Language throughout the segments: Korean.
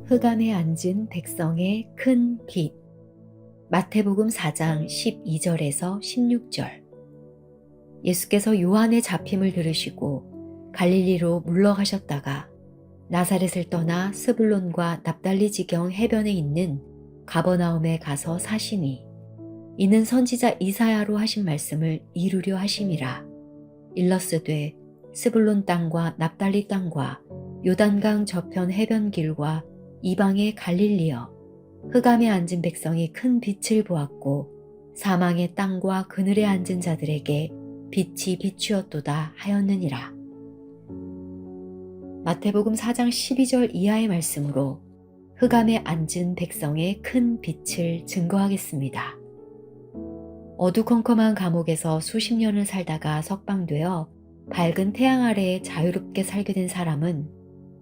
흑암에 앉은 백성의 큰 빛. 마태복음 4장 12절에서 16절. 예수께서 요한의 잡힘을 들으시고 갈릴리로 물러가셨다가 나사렛을 떠나 스불론과 납달리 지경 해변에 있는 가버나움에 가서 사시니, 이는 선지자 이사야로 하신 말씀을 이루려 하심이라. 일러스되 스불론 땅과 납달리 땅과 요단강 저편 해변길과 이방의 갈릴리여, 흑암에 앉은 백성이 큰 빛을 보았고 사망의 땅과 그늘에 앉은 자들에게 빛이 비추었도다 하였느니라. 마태복음 4장 12절 이하의 말씀으로 흑암에 앉은 백성의 큰 빛을 증거하겠습니다. 어두컴컴한 감옥에서 수십 년을 살다가 석방되어 밝은 태양 아래에 자유롭게 살게 된 사람은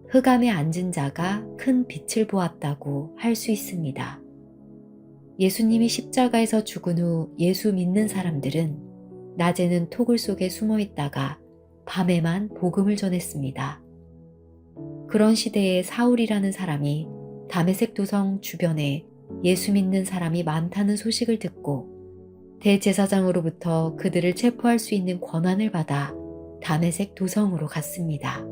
흑암에 앉은 자가 큰 빛을 보았다고 할 수 있습니다. 예수님이 십자가에서 죽은 후 예수 믿는 사람들은 낮에는 토굴 속에 숨어 있다가 밤에만 복음을 전했습니다. 그런 시대에 사울이라는 사람이 다메섹 도성 주변에 예수 믿는 사람이 많다는 소식을 듣고 대제사장으로부터 그들을 체포할 수 있는 권한을 받아 다메섹 도성으로 갔습니다.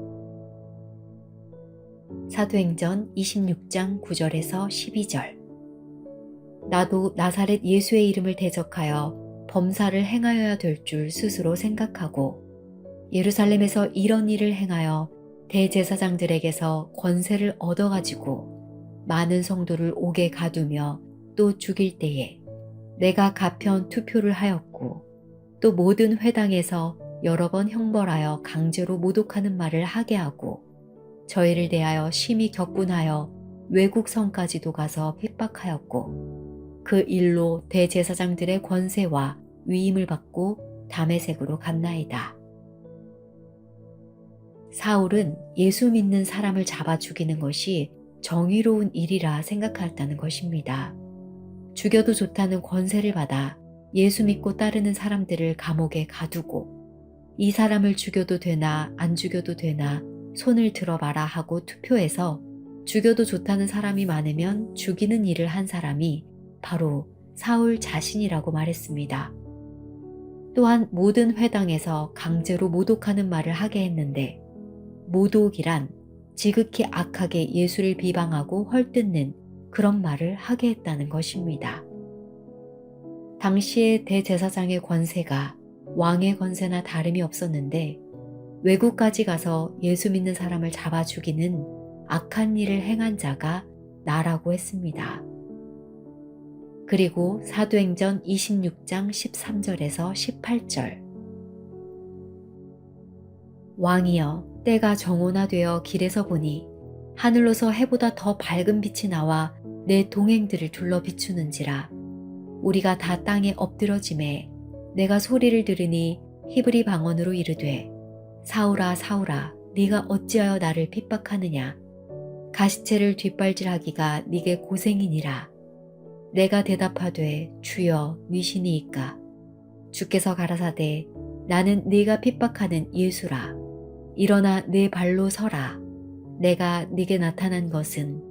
사도행전 26장 9절에서 12절. 나도 나사렛 예수의 이름을 대적하여 범사를 행하여야 될 줄 스스로 생각하고 예루살렘에서 이런 일을 행하여 대제사장들에게서 권세를 얻어가지고 많은 성도를 옥에 가두며 또 죽일 때에 내가 가편 투표를 하였고 또 모든 회당에서 여러 번 형벌하여 강제로 모독하는 말을 하게 하고 저희를 대하여 심히 격분하여 외국 성까지도 가서 핍박하였고 그 일로 대제사장들의 권세와 위임을 받고 다메섹으로 갔나이다. 사울은 예수 믿는 사람을 잡아 죽이는 것이 정의로운 일이라 생각하였다는 것입니다. 죽여도 좋다는 권세를 받아 예수 믿고 따르는 사람들을 감옥에 가두고 이 사람을 죽여도 되나 안 죽여도 되나 손을 들어봐라 하고 투표해서 죽여도 좋다는 사람이 많으면 죽이는 일을 한 사람이 바로 사울 자신이라고 말했습니다. 또한 모든 회당에서 강제로 모독하는 말을 하게 했는데, 모독이란 지극히 악하게 예수를 비방하고 헐뜯는 그런 말을 하게 했다는 것입니다. 당시의 대제사장의 권세가 왕의 권세나 다름이 없었는데 외국까지 가서 예수 믿는 사람을 잡아 죽이는 악한 일을 행한 자가 나라고 했습니다. 그리고 사도행전 26장 13절에서 18절. 왕이여, 때가 정오나되어 길에서 보니 하늘로서 해보다 더 밝은 빛이 나와 내 동행들을 둘러 비추는지라. 우리가 다 땅에 엎드러짐에 내가 소리를 들으니 히브리 방언으로 이르되, 사울아 사울아, 네가 어찌하여 나를 핍박하느냐. 가시체를 뒷발질하기가 네게 고생이니라. 내가 대답하되, 주여 니시니이까. 주께서 가라사대, 나는 네가 핍박하는 예수라. 일어나 네 발로 서라. 내가 네게 나타난 것은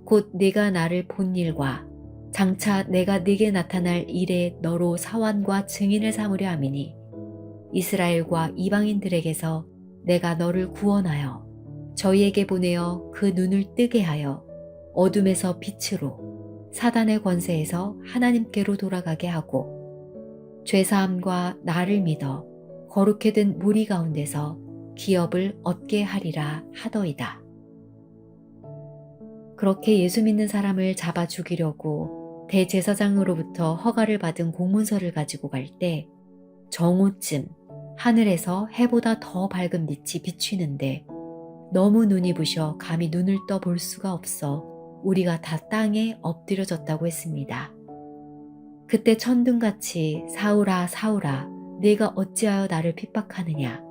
곧 네가 나를 본 일과 장차 내가 네게 나타날 일에 너로 사환과 증인을 삼으려 함이니, 이스라엘과 이방인들에게서 내가 너를 구원하여 저희에게 보내어 그 눈을 뜨게 하여 어둠에서 빛으로 사단의 권세에서 하나님께로 돌아가게 하고 죄사함과 나를 믿어 거룩해 든 무리 가운데서 기업을 얻게 하리라 하더이다. 그렇게 예수 믿는 사람을 잡아 죽이려고 대제사장으로부터 허가를 받은 공문서를 가지고 갈 때 정오쯤 하늘에서 해보다 더 밝은 빛이 비추는데 너무 눈이 부셔 감히 눈을 떠 볼 수가 없어 우리가 다 땅에 엎드려졌다고 했습니다. 그때 천둥같이 사울아 사울아, 네가 어찌하여 나를 핍박하느냐.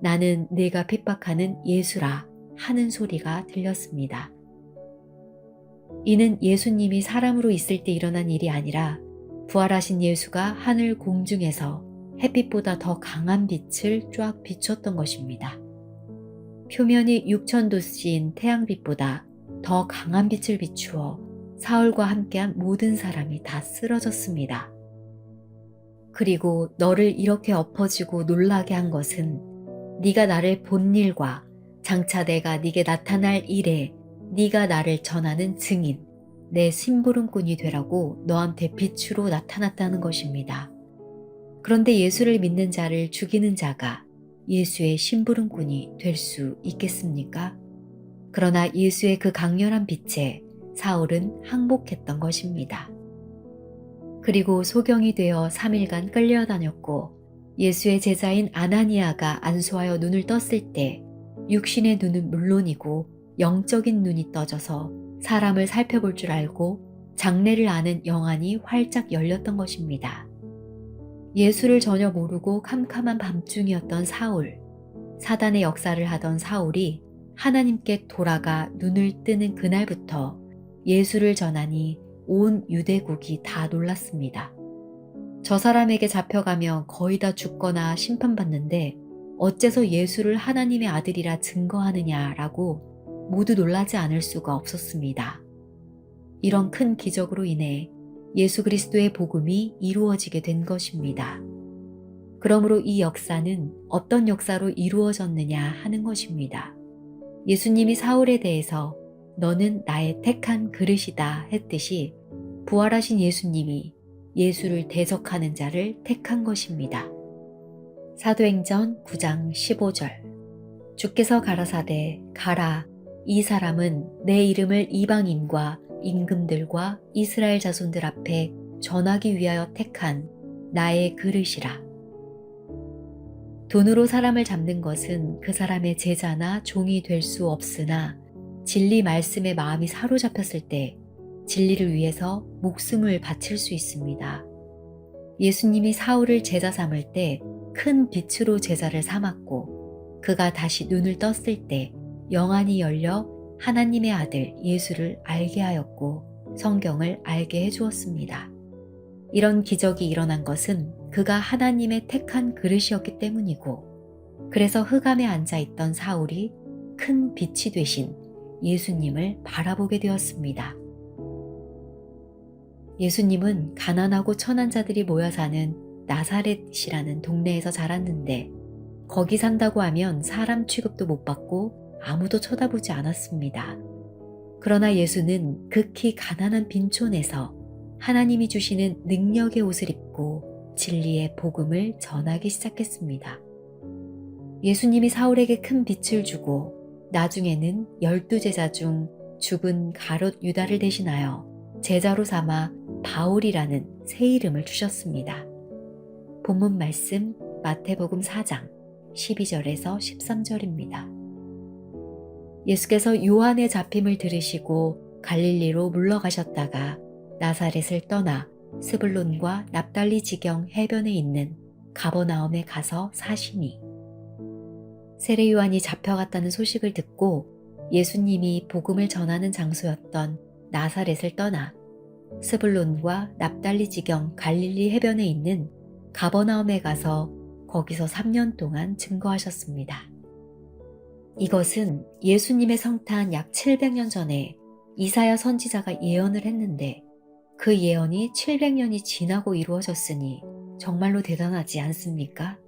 나는 네가 핍박하는 예수라 하는 소리가 들렸습니다. 이는 예수님이 사람으로 있을 때 일어난 일이 아니라 부활하신 예수가 하늘 공중에서 햇빛보다 더 강한 빛을 쫙 비췄던 것입니다. 표면이 6000도씨인 태양빛보다 더 강한 빛을 비추어 사울과 함께한 모든 사람이 다 쓰러졌습니다. 그리고 너를 이렇게 엎어지고 놀라게 한 것은 네가 나를 본 일과 장차 내가 네게 나타날 일에 네가 나를 전하는 증인, 내 심부름꾼이 되라고 너한테 빛으로 나타났다는 것입니다. 그런데 예수를 믿는 자를 죽이는 자가 예수의 심부름꾼이 될 수 있겠습니까? 그러나 예수의 그 강렬한 빛에 사울은 항복했던 것입니다. 그리고 소경이 되어 3일간 끌려다녔고 예수의 제자인 아나니아가 안수하여 눈을 떴을 때 육신의 눈은 물론이고 영적인 눈이 떠져서 사람을 살펴볼 줄 알고 장래를 아는 영안이 활짝 열렸던 것입니다. 예수를 전혀 모르고 캄캄한 밤중이었던 사울, 사단의 역사를 하던 사울이 하나님께 돌아가 눈을 뜨는 그날부터 예수를 전하니 온 유대국이 다 놀랐습니다. 저 사람에게 잡혀가면 거의 다 죽거나 심판받는데 어째서 예수를 하나님의 아들이라 증거하느냐라고 모두 놀라지 않을 수가 없었습니다. 이런 큰 기적으로 인해 예수 그리스도의 복음이 이루어지게 된 것입니다. 그러므로 이 역사는 어떤 역사로 이루어졌느냐 하는 것입니다. 예수님이 사울에 대해서 너는 나의 택한 그릇이다 했듯이 부활하신 예수님이 예수를 대적하는 자를 택한 것입니다. 사도행전 9장 15절 주께서 가라사대 가라 이 사람은 내 이름을 이방인과 임금들과 이스라엘 자손들 앞에 전하기 위하여 택한 나의 그릇이라. 돈으로 사람을 잡는 것은 그 사람의 제자나 종이 될 수 없으나 진리 말씀에 마음이 사로잡혔을 때 진리를 위해서 목숨을 바칠 수 있습니다. 예수님이 사울을 제자 삼을 때 큰 빛으로 제자를 삼았고 그가 다시 눈을 떴을 때 영안이 열려 하나님의 아들 예수를 알게 하였고 성경을 알게 해주었습니다. 이런 기적이 일어난 것은 그가 하나님의 택한 그릇이었기 때문이고 그래서 흑암에 앉아있던 사울이 큰 빛이 되신 예수님을 바라보게 되었습니다. 예수님은 가난하고 천한 자들이 모여 사는 나사렛이라는 동네에서 자랐는데 거기 산다고 하면 사람 취급도 못 받고 아무도 쳐다보지 않았습니다. 그러나 예수는 극히 가난한 빈촌에서 하나님이 주시는 능력의 옷을 입고 진리의 복음을 전하기 시작했습니다. 예수님이 사울에게 큰 빛을 주고 나중에는 12제자 중 죽은 가롯 유다를 대신하여 제자로 삼아 바울이라는 새 이름을 주셨습니다. 본문 말씀 마태복음 4장 12절에서 13절입니다. 예수께서 요한의 잡힘을 들으시고 갈릴리로 물러가셨다가 나사렛을 떠나 스불론과 납달리 지경 해변에 있는 가버나움에 가서 사시니 세례 요한이 잡혀갔다는 소식을 듣고 예수님이 복음을 전하는 장소였던 나사렛을 떠나 스불론과 납달리 지경 갈릴리 해변에 있는 가버나움에 가서 거기서 3년 동안 증거하셨습니다. 이것은 예수님의 성탄 약 700년 전에 이사야 선지자가 예언을 했는데 그 예언이 700년이 지나고 이루어졌으니 정말로 대단하지 않습니까?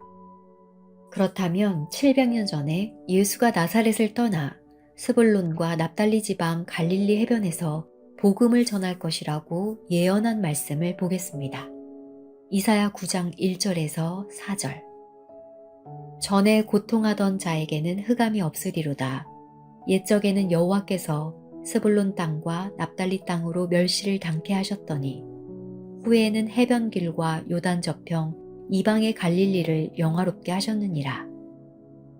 그렇다면 700년 전에 예수가 나사렛을 떠나 스불론과 납달리 지방 갈릴리 해변에서 복음을 전할 것이라고 예언한 말씀을 보겠습니다. 이사야 9장 1절에서 4절 전에 고통하던 자에게는 흑암이 없으리로다. 옛적에는 여호와께서 스불론 땅과 납달리 땅으로 멸시를 당케 하셨더니 후에는 해변길과 요단 저평 이방의 갈릴리를 영화롭게 하셨느니라.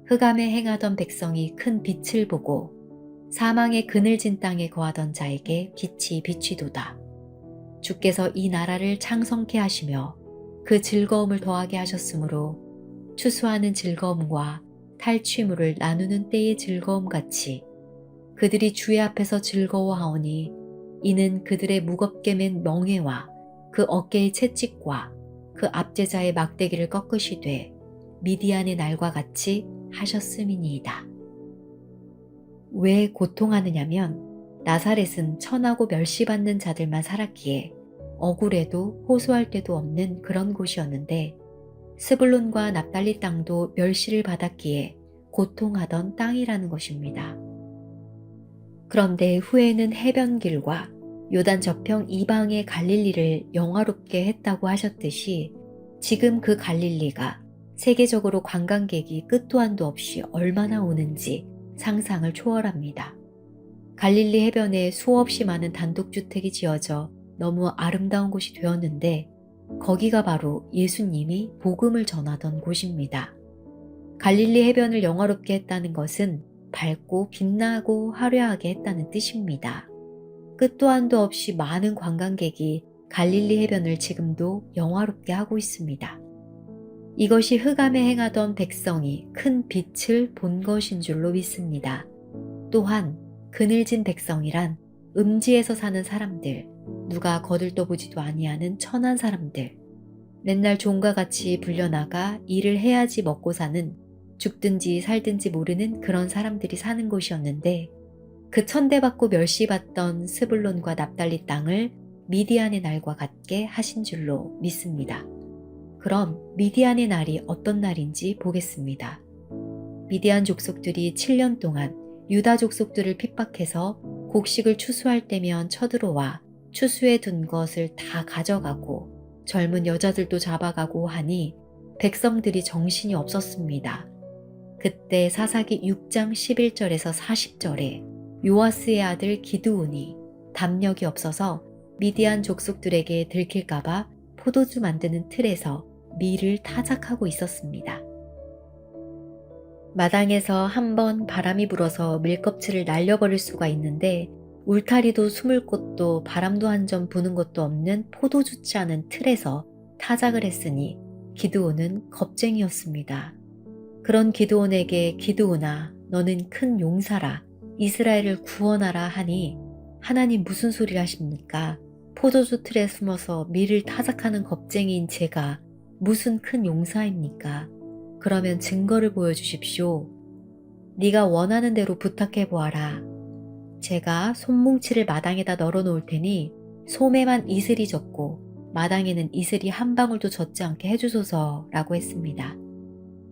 흑암에 행하던 백성이 큰 빛을 보고 사망의 그늘진 땅에 거하던 자에게 빛이 비치도다. 주께서 이 나라를 창성케 하시며 그 즐거움을 더하게 하셨으므로 추수하는 즐거움과 탈취물을 나누는 때의 즐거움 같이 그들이 주의 앞에서 즐거워하오니 이는 그들의 무겁게 맨 멍에와 그 어깨의 채찍과 그 압제자의 막대기를 꺾으시되 미디안의 날과 같이 하셨음이니이다. 왜 고통하느냐면 나사렛은 천하고 멸시받는 자들만 살았기에 억울해도 호소할 데도 없는 그런 곳이었는데 스불론과 납달리 땅도 멸시를 받았기에 고통하던 땅이라는 것입니다. 그런데 후에는 해변길과 요단 저평 이방의 갈릴리를 영화롭게 했다고 하셨듯이 지금 그 갈릴리가 세계적으로 관광객이 끝도 한도 없이 얼마나 오는지 상상을 초월합니다. 갈릴리 해변에 수없이 많은 단독주택이 지어져 너무 아름다운 곳이 되었는데 거기가 바로 예수님이 복음을 전하던 곳입니다. 갈릴리 해변을 영화롭게 했다는 것은 밝고 빛나고 화려하게 했다는 뜻입니다. 끝도 한도 없이 많은 관광객이 갈릴리 해변을 지금도 영화롭게 하고 있습니다. 이것이 흑암에 행하던 백성이 큰 빛을 본 것인 줄로 믿습니다. 또한 그늘진 백성이란 음지에서 사는 사람들, 누가 거들떠보지도 아니하는 천한 사람들, 맨날 종과 같이 불려나가 일을 해야지 먹고 사는 죽든지 살든지 모르는 그런 사람들이 사는 곳이었는데 그 천대받고 멸시받던 스불론과 납달리 땅을 미디안의 날과 같게 하신 줄로 믿습니다. 그럼 미디안의 날이 어떤 날인지 보겠습니다. 미디안 족속들이 7년 동안 유다 족속들을 핍박해서 곡식을 추수할 때면 쳐들어와 추수해 둔 것을 다 가져가고 젊은 여자들도 잡아가고 하니 백성들이 정신이 없었습니다. 그때 사사기 6장 11절에서 40절에 요아스의 아들 기드온이 담력이 없어서 미디안 족속들에게 들킬까봐 포도주 만드는 틀에서 밀을 타작하고 있었습니다. 마당에서 한번 바람이 불어서 밀껍질을 날려버릴 수가 있는데 울타리도 숨을 곳도 바람도 한 점 부는 것도 없는 포도주치 않은 틀에서 타작을 했으니 기드온은 겁쟁이였습니다. 그런 기드온에게 기드온아 너는 큰 용사라 이스라엘을 구원하라 하니 하나님 무슨 소리를 하십니까? 포도주 틀에 숨어서 밀을 타작하는 겁쟁이인 제가 무슨 큰 용사입니까? 그러면 증거를 보여주십시오. 네가 원하는 대로 부탁해 보아라. 제가 솜뭉치를 마당에다 널어 놓을 테니 솜에만 이슬이 젖고 마당에는 이슬이 한 방울도 젖지 않게 해주소서라고 했습니다.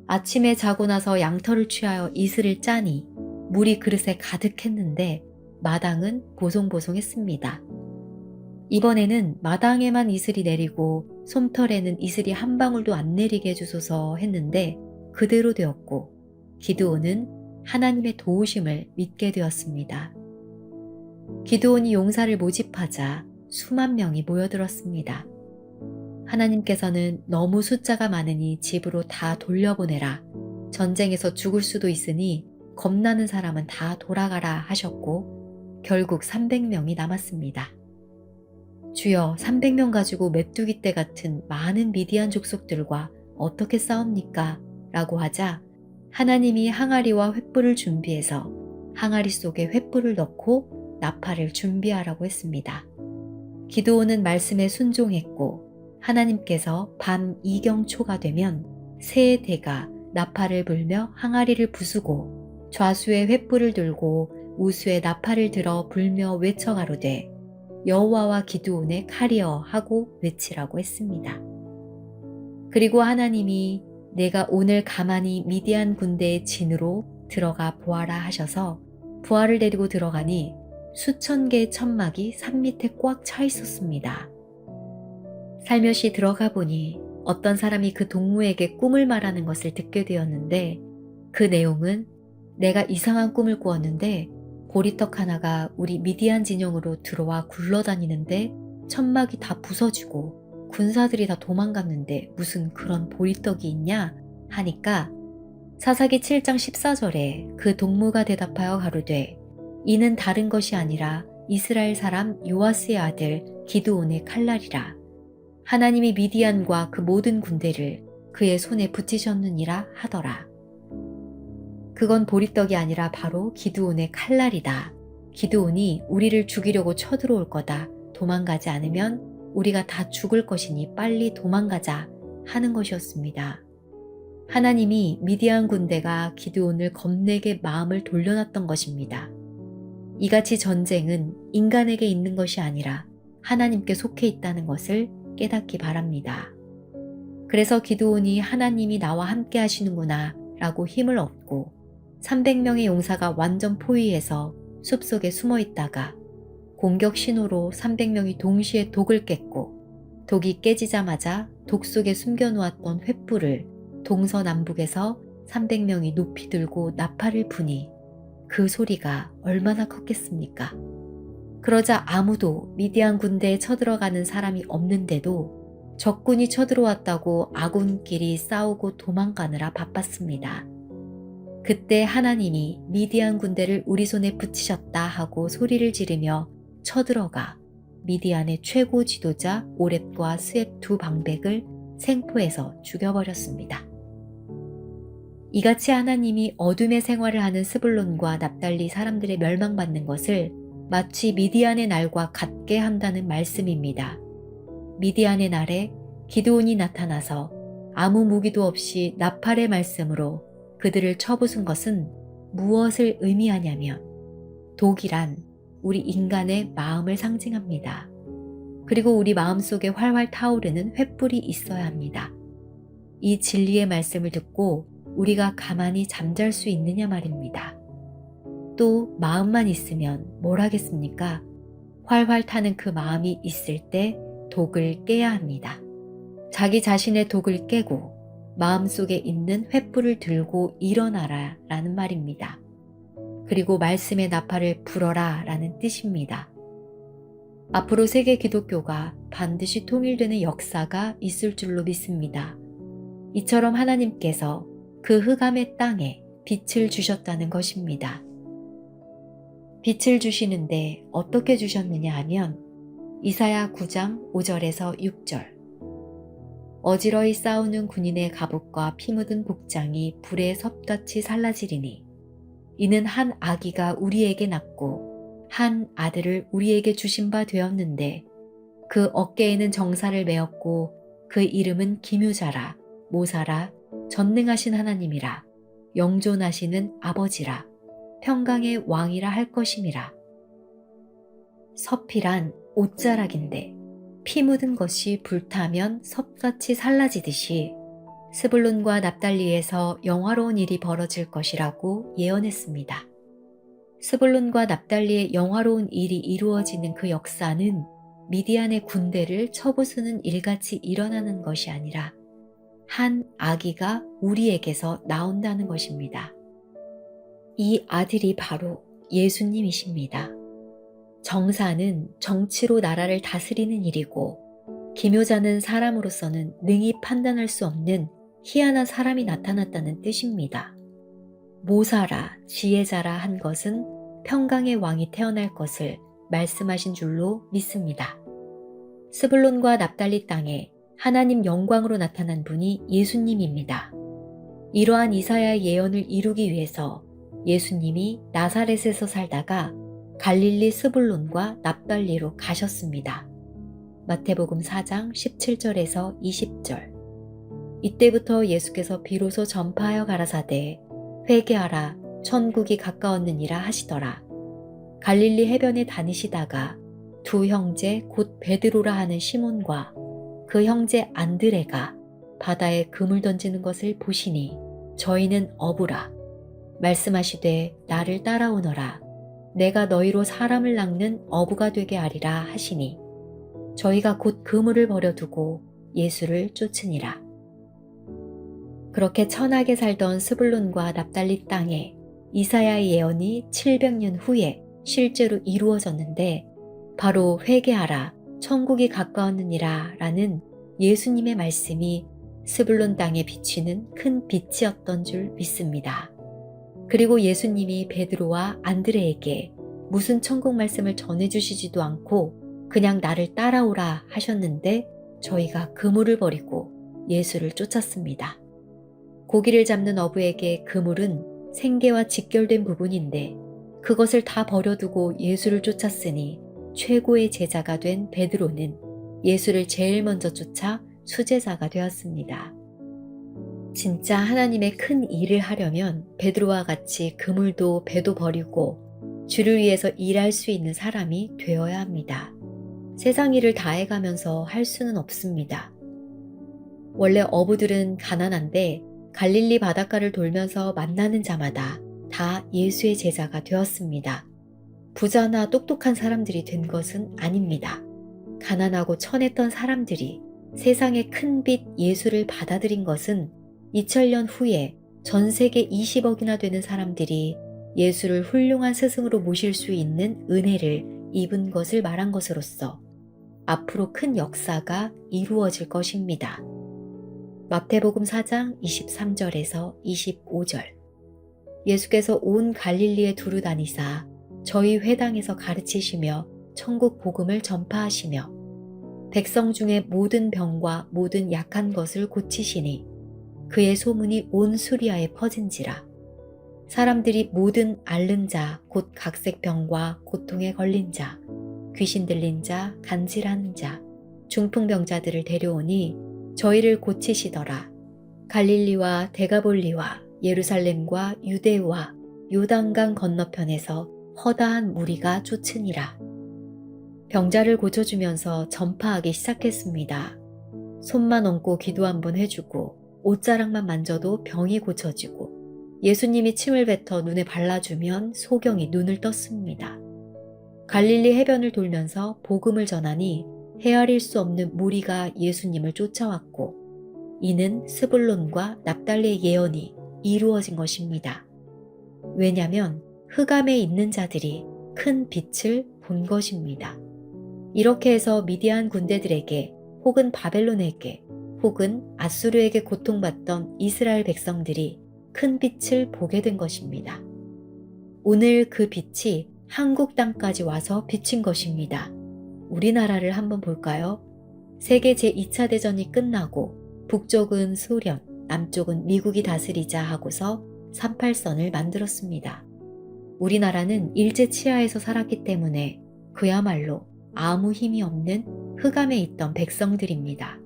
아침에 자고 나서 양털을 취하여 이슬을 짜니 물이 그릇에 가득했는데 마당은 보송보송했습니다. 이번에는 마당에만 이슬이 내리고 솜털에는 이슬이 한 방울도 안 내리게 해주소서 했는데 그대로 되었고 기드온은 하나님의 도우심을 믿게 되었습니다. 기드온이 용사를 모집하자 수만 명이 모여들었습니다. 하나님께서는 너무 숫자가 많으니 집으로 다 돌려보내라. 전쟁에서 죽을 수도 있으니 겁나는 사람은 다 돌아가라 하셨고 결국 300명이 남았습니다. 주여 300명 가지고 메뚜기 떼 같은 많은 미디안 족속들과 어떻게 싸웁니까? 라고 하자 하나님이 항아리와 횃불을 준비해서 항아리 속에 횃불을 넣고 나팔을 준비하라고 했습니다. 기드온은 말씀에 순종했고 하나님께서 밤 이경초가 되면 세 대가 나팔을 불며 항아리를 부수고 좌수에 횃불을 들고 우수에 나팔을 들어 불며 외쳐 가로되 여호와와 기드온의 칼이여 하고 외치라고 했습니다. 그리고 하나님이 내가 오늘 가만히 미디안 군대의 진으로 들어가 보아라 하셔서 부하를 데리고 들어가니 수천 개의 천막이 산 밑에 꽉 차 있었습니다. 살며시 들어가 보니 어떤 사람이 그 동무에게 꿈을 말하는 것을 듣게 되었는데 그 내용은 내가 이상한 꿈을 꾸었는데 보리떡 하나가 우리 미디안 진영으로 들어와 굴러다니는데 천막이 다 부서지고 군사들이 다 도망갔는데 무슨 그런 보리떡이 있냐 하니까 사사기 7장 14절에 그 동무가 대답하여 가로되 이는 다른 것이 아니라 이스라엘 사람 요아스의 아들 기드온의 칼날이라. 하나님이 미디안과 그 모든 군대를 그의 손에 붙이셨느니라 하더라. 그건 보리떡이 아니라 바로 기드온의 칼날이다. 기드온이 우리를 죽이려고 쳐들어올 거다. 도망가지 않으면 우리가 다 죽을 것이니 빨리 도망가자 하는 것이었습니다. 하나님이 미디안 군대가 기드온을 겁내게 마음을 돌려놨던 것입니다. 이같이 전쟁은 인간에게 있는 것이 아니라 하나님께 속해 있다는 것을 깨닫기 바랍니다. 그래서 기드온이 하나님이 나와 함께 하시는구나 라고 힘을 얻고 300명의 용사가 완전 포위해서 숲속에 숨어 있다가 공격 신호로 300명이 동시에 독을 깼고 독이 깨지자마자 독 속에 숨겨놓았던 횃불을 동서남북에서 300명이 높이 들고 나팔을 부니 그 소리가 얼마나 컸겠습니까? 그러자 아무도 미디안 군대에 쳐들어가는 사람이 없는데도 적군이 쳐들어왔다고 아군끼리 싸우고 도망가느라 바빴습니다. 그때 하나님이 미디안 군대를 우리 손에 붙이셨다 하고 소리를 지르며 쳐들어가 미디안의 최고 지도자 오렙과 스엡 두 방백을 생포해서 죽여버렸습니다. 이같이 하나님이 어둠의 생활을 하는 스불론과 납달리 사람들의 멸망받는 것을 마치 미디안의 날과 같게 한다는 말씀입니다. 미디안의 날에 기드온이 나타나서 아무 무기도 없이 나팔의 말씀으로 그들을 쳐부순 것은 무엇을 의미하냐면 독이란 우리 인간의 마음을 상징합니다. 그리고 우리 마음속에 활활 타오르는 횃불이 있어야 합니다. 이 진리의 말씀을 듣고 우리가 가만히 잠잘 수 있느냐 말입니다. 또 마음만 있으면 뭘 하겠습니까? 활활 타는 그 마음이 있을 때 독을 깨야 합니다. 자기 자신의 독을 깨고 마음속에 있는 횃불을 들고 일어나라 라는 말입니다. 그리고 말씀의 나팔을 불어라 라는 뜻입니다. 앞으로 세계 기독교가 반드시 통일되는 역사가 있을 줄로 믿습니다. 이처럼 하나님께서 그 흑암의 땅에 빛을 주셨다는 것입니다. 빛을 주시는데 어떻게 주셨느냐 하면 이사야 9장 5절에서 6절 어지러이 싸우는 군인의 갑옷과 피 묻은 복장이 불에 섭같이 살라지리니 이는 한 아기가 우리에게 낳고 한 아들을 우리에게 주신 바 되었는데 그 어깨에는 정사를 메었고 그 이름은 기묘자라 모사라 전능하신 하나님이라 영존하시는 아버지라 평강의 왕이라 할 것임이라. 섭이란 옷자락인데 피 묻은 것이 불타면 섭같이 살라지듯이 스불론과 납달리에서 영화로운 일이 벌어질 것이라고 예언했습니다. 스불론과 납달리의 영화로운 일이 이루어지는 그 역사는 미디안의 군대를 쳐부수는 일같이 일어나는 것이 아니라 한 아기가 우리에게서 나온다는 것입니다. 이 아들이 바로 예수님이십니다. 정사는 정치로 나라를 다스리는 일이고 기묘자는 사람으로서는 능히 판단할 수 없는 희한한 사람이 나타났다는 뜻입니다. 모사라, 지혜자라 한 것은 평강의 왕이 태어날 것을 말씀하신 줄로 믿습니다. 스불론과 납달리 땅에 하나님 영광으로 나타난 분이 예수님입니다. 이러한 이사야의 예언을 이루기 위해서 예수님이 나사렛에서 살다가 갈릴리 스불론과 납달리로 가셨습니다. 마태복음 4장 17절에서 20절. 이때부터 예수께서 비로소 전파하여 가라사대 회개하라 천국이 가까웠느니라 하시더라. 갈릴리 해변에 다니시다가 두 형제 곧 베드로라 하는 시몬과 그 형제 안드레가 바다에 그물 던지는 것을 보시니 저희는 어부라. 말씀하시되 나를 따라오너라. 내가 너희로 사람을 낚는 어부가 되게 하리라 하시니 저희가 곧 그물을 버려두고 예수를 쫓으니라. 그렇게 천하게 살던 스불론과 납달리 땅에 이사야의 예언이 700년 후에 실제로 이루어졌는데 바로 회개하라 천국이 가까웠느니라 라는 예수님의 말씀이 스불론 땅에 비치는 큰 빛이었던 줄 믿습니다. 그리고 예수님이 베드로와 안드레에게 무슨 천국 말씀을 전해주시지도 않고 그냥 나를 따라오라 하셨는데 저희가 그물을 버리고 예수를 쫓았습니다. 고기를 잡는 어부에게 그물은 생계와 직결된 부분인데 그것을 다 버려두고 예수를 쫓았으니 최고의 제자가 된 베드로는 예수를 제일 먼저 쫓아 수제자가 되었습니다. 진짜 하나님의 큰 일을 하려면 베드로와 같이 그물도 배도 버리고 주를 위해서 일할 수 있는 사람이 되어야 합니다. 세상 일을 다 해가면서 할 수는 없습니다. 원래 어부들은 가난한데 갈릴리 바닷가를 돌면서 만나는 자마다 다 예수의 제자가 되었습니다. 부자나 똑똑한 사람들이 된 것은 아닙니다. 가난하고 천했던 사람들이 세상의 큰 빛 예수를 받아들인 것은 2000년 후에 전 세계 20억이나 되는 사람들이 예수를 훌륭한 스승으로 모실 수 있는 은혜를 입은 것을 말한 것으로서 앞으로 큰 역사가 이루어질 것입니다. 마태복음 4장 23절에서 25절. 예수께서 온 갈릴리에 두루 다니사 저희 회당에서 가르치시며 천국 복음을 전파하시며 백성 중에 모든 병과 모든 약한 것을 고치시니 그의 소문이 온 수리아에 퍼진지라. 사람들이 모든 앓는 자 곧 각색병과 고통에 걸린 자 귀신 들린 자 간질하는 자 중풍병자들을 데려오니 저희를 고치시더라. 갈릴리와 데가볼리와 예루살렘과 유대와 요단강 건너편에서 허다한 무리가 쫓으니라. 병자를 고쳐주면서 전파하기 시작했습니다. 손만 얹고 기도 한번 해주고 옷자락만 만져도 병이 고쳐지고 예수님이 침을 뱉어 눈에 발라주면 소경이 눈을 떴습니다. 갈릴리 해변을 돌면서 복음을 전하니 헤아릴 수 없는 무리가 예수님을 쫓아왔고 이는 스불론과 납달리의 예언이 이루어진 것입니다. 왜냐하면 흑암에 있는 자들이 큰 빛을 본 것입니다. 이렇게 해서 미디안 군대들에게 혹은 바벨론에게 혹은 아수르에게 고통받던 이스라엘 백성들이 큰 빛을 보게 된 것입니다. 오늘 그 빛이 한국 땅까지 와서 비친 것입니다. 우리나라를 한번 볼까요? 세계 제2차 대전이 끝나고 북쪽은 소련, 남쪽은 미국이 다스리자 하고서 38선을 만들었습니다. 우리나라는 일제 치하에서 살았기 때문에 그야말로 아무 힘이 없는 흑암에 있던 백성들입니다.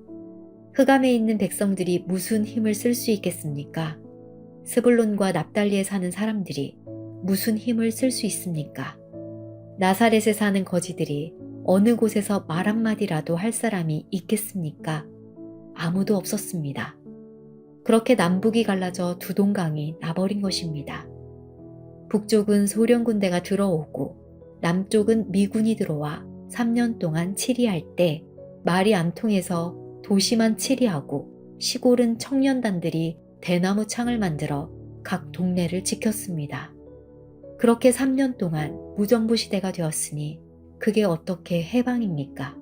흑암에 있는 백성들이 무슨 힘을 쓸 수 있겠습니까? 스불론과 납달리에 사는 사람들이 무슨 힘을 쓸 수 있습니까? 나사렛에 사는 거지들이 어느 곳에서 말 한마디라도 할 사람이 있겠습니까? 아무도 없었습니다. 그렇게 남북이 갈라져 두 동강이 나버린 것입니다. 북쪽은 소련 군대가 들어오고 남쪽은 미군이 들어와 3년 동안 치리할 때 말이 안 통해서 도시만 치리하고 시골은 청년단들이 대나무 창을 만들어 각 동네를 지켰습니다. 그렇게 3년 동안 무정부 시대가 되었으니 그게 어떻게 해방입니까?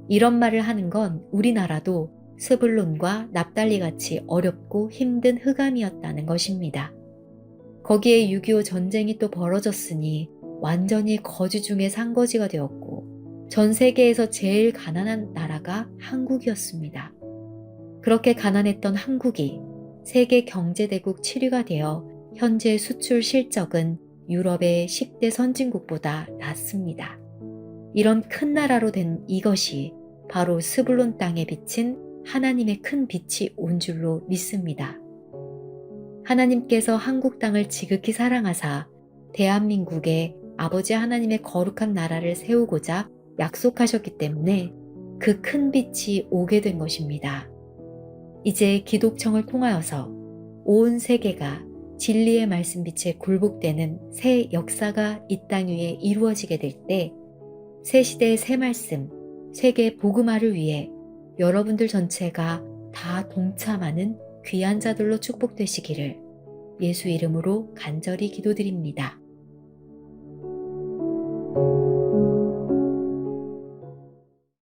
이런 말을 하는 건 우리나라도 스불론과 납달리 같이 어렵고 힘든 흑암이었다는 것입니다. 거기에 6.25 전쟁이 또 벌어졌으니 완전히 거지 중에 산거지가 되었고 전 세계에서 제일 가난한 나라가 한국이었습니다. 그렇게 가난했던 한국이 세계 경제대국 7위가 되어 현재 수출 실적은 유럽의 10대 선진국보다 낮습니다. 이런 큰 나라로 된 이것이 바로 스불론 땅에 비친 하나님의 큰 빛이 온 줄로 믿습니다. 하나님께서 한국 땅을 지극히 사랑하사 대한민국에 아버지 하나님의 거룩한 나라를 세우고자 약속하셨기 때문에 그 큰 빛이 오게 된 것입니다. 이제 기독청을 통하여서 온 세계가 진리의 말씀빛에 굴복되는 새 역사가 이 땅 위에 이루어지게 될 때 새 시대의 새 말씀, 세계 복음화를 위해 여러분들 전체가 다 동참하는 귀한 자들로 축복되시기를 예수 이름으로 간절히 기도드립니다.